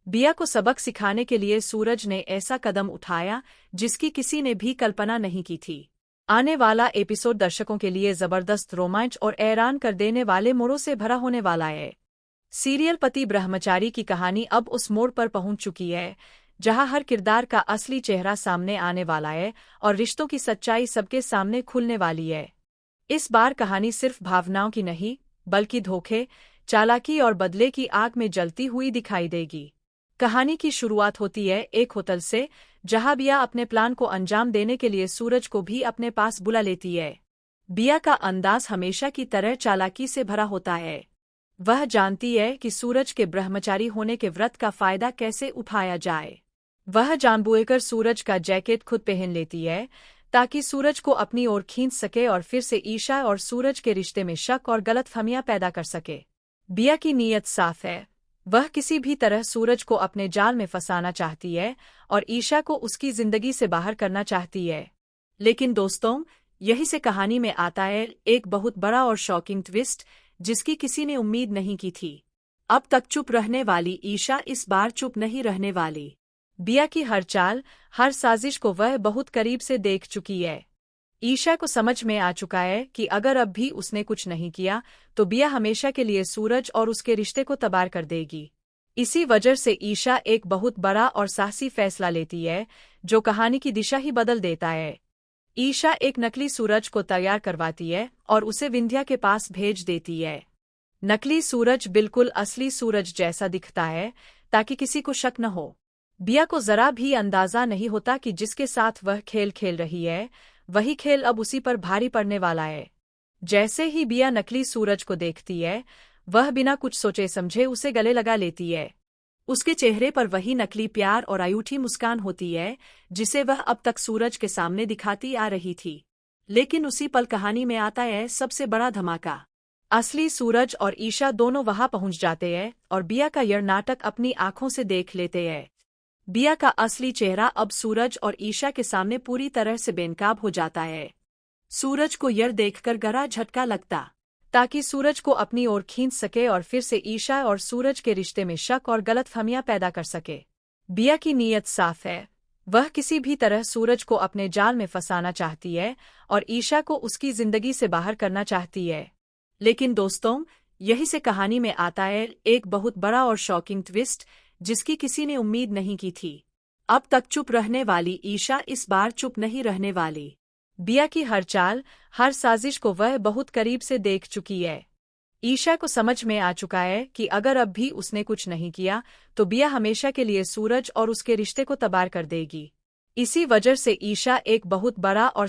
बिया को सबक सिखाने के लिए सूरज ने ऐसा कदम उठाया जिसकी किसी ने भी कल्पना नहीं की थी। आने वाला एपिसोड दर्शकों के लिए जबरदस्त रोमांच और हैरान कर देने वाले मोड़ों से भरा होने वाला है। सीरियल पति ब्रह्मचारी की कहानी अब उस मोड़ पर पहुंच चुकी है जहां हर किरदार का असली चेहरा सामने आने वाला है और रिश्तों की सच्चाई सबके सामने खुलने वाली है। इस बार कहानी सिर्फ भावनाओं की नहीं, बल्कि धोखे, चालाकी और बदले की आग में जलती हुई दिखाई देगी। कहानी की शुरुआत होती है एक होटल से, जहां बिया अपने प्लान को अंजाम देने के लिए सूरज को भी अपने पास बुला लेती है। बिया का अंदाज हमेशा की तरह चालाकी से भरा होता है। वह जानती है कि सूरज के ब्रह्मचारी होने के व्रत का फायदा कैसे उठाया जाए। वह जानबूझकर सूरज का जैकेट खुद पहन लेती है ताकि सूरज को अपनी ओर खींच सके और फिर से ईशा और सूरज के रिश्ते में शक और गलतफहमियां पैदा कर सके। बिया की नीयत साफ है। वह किसी भी तरह सूरज को अपने जाल में फंसाना चाहती है और ईशा को उसकी जिंदगी से बाहर करना चाहती है। लेकिन दोस्तों, यही से कहानी में आता है एक बहुत बड़ा और शॉकिंग ट्विस्ट जिसकी किसी ने उम्मीद नहीं की थी। अब तक चुप रहने वाली ईशा इस बार चुप नहीं रहने वाली। बिया की हर चाल, हर साजिश को वह बहुत करीब से देख चुकी है। ईशा को समझ में आ चुका है कि अगर अब भी उसने कुछ नहीं किया तो बिया हमेशा के लिए सूरज और उसके रिश्ते को तबाह कर देगी। इसी वजह से ईशा एक बहुत बड़ा और साहसी फैसला लेती है जो कहानी की दिशा ही बदल देता है। ईशा एक नकली सूरज को तैयार करवाती है और उसे विंध्या के पास भेज देती है। नकली सूरज बिल्कुल असली सूरज जैसा दिखता है ताकि किसी को शक न हो। बिया को जरा भी अंदाजा नहीं होता कि जिसके साथ वह खेल खेल रही है वही खेल अब उसी पर भारी पड़ने वाला है। जैसे ही बिया नकली सूरज को देखती है, वह बिना कुछ सोचे समझे उसे गले लगा लेती है। उसके चेहरे पर वही नकली प्यार और अयूठी मुस्कान होती है जिसे वह अब तक सूरज के सामने दिखाती आ रही थी। लेकिन उसी पल कहानी में आता है सबसे बड़ा धमाका। असली सूरज और ईशा दोनों वहां पहुंच जाते हैं और बिया का यह नाटक अपनी आंखों से देख लेते हैं। बिया का असली चेहरा अब सूरज और ईशा के सामने पूरी तरह से बेनकाब हो जाता है। सूरज को यह देखकर गहरा झटका लगता ताकि सूरज को अपनी ओर खींच सके और फिर से ईशा और सूरज के रिश्ते में शक और गलतफहमियां पैदा कर सके। बिया की नीयत साफ है। वह किसी भी तरह सूरज को अपने जाल में फंसाना चाहती है और ईशा को उसकी जिंदगी से बाहर करना चाहती है। लेकिन दोस्तों, यही से कहानी में आता है एक बहुत बड़ा और शॉकिंग ट्विस्ट जिसकी किसी ने उम्मीद नहीं की थी। अब तक चुप रहने वाली ईशा इस बार चुप नहीं रहने वाली। बिया की हर चाल, हर साजिश को वह बहुत करीब से देख चुकी है। ईशा को समझ में आ चुका है कि अगर अब भी उसने कुछ नहीं किया तो बिया हमेशा के लिए सूरज और उसके रिश्ते को तबाह कर देगी। इसी वजह से ईशा एक बहुत बड़ा और